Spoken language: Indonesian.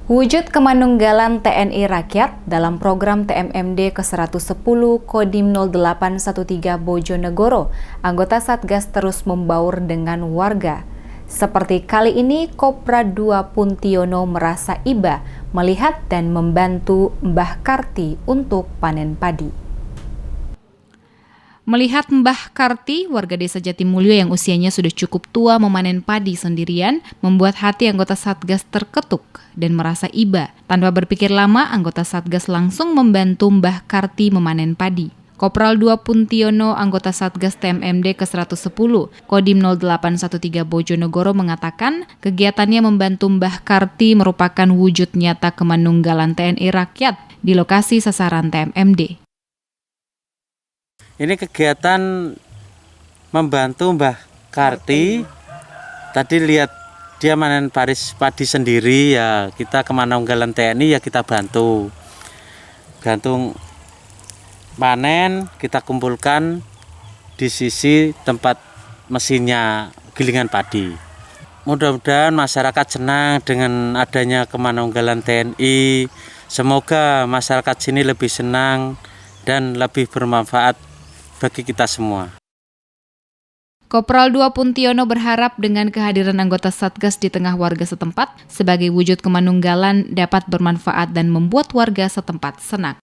Wujud kemanunggalan TNI Rakyat dalam program TMMD ke-110 Kodim 0813 Bojonegoro, anggota Satgas terus membaur dengan warga. Seperti kali ini, Kopra II Puntiono merasa iba melihat dan membantu Mbah Karti untuk panen padi. Melihat Mbah Karti, warga desa Jatimulyo yang usianya sudah cukup tua memanen padi sendirian, membuat hati anggota Satgas terketuk dan merasa iba. Tanpa berpikir lama, anggota Satgas langsung membantu Mbah Karti memanen padi. Kopral II Puntiono, anggota Satgas TMMD ke-110, Kodim 0813 Bojonegoro mengatakan kegiatannya membantu Mbah Karti merupakan wujud nyata kemanunggalan TNI Rakyat di lokasi sasaran TMMD. Ini kegiatan membantu Mbah Karti. Tadi lihat dia manen padi sendiri, ya kita kemanunggalan TNI ya kita bantu. Gantung panen kita kumpulkan di sisi tempat mesinnya gilingan padi. Mudah-mudahan masyarakat senang dengan adanya kemanunggalan TNI. Semoga masyarakat sini lebih senang dan lebih bermanfaat bagi kita semua. Kopral II Puntiono berharap dengan kehadiran anggota Satgas di tengah warga setempat sebagai wujud kemanunggalan dapat bermanfaat dan membuat warga setempat senang.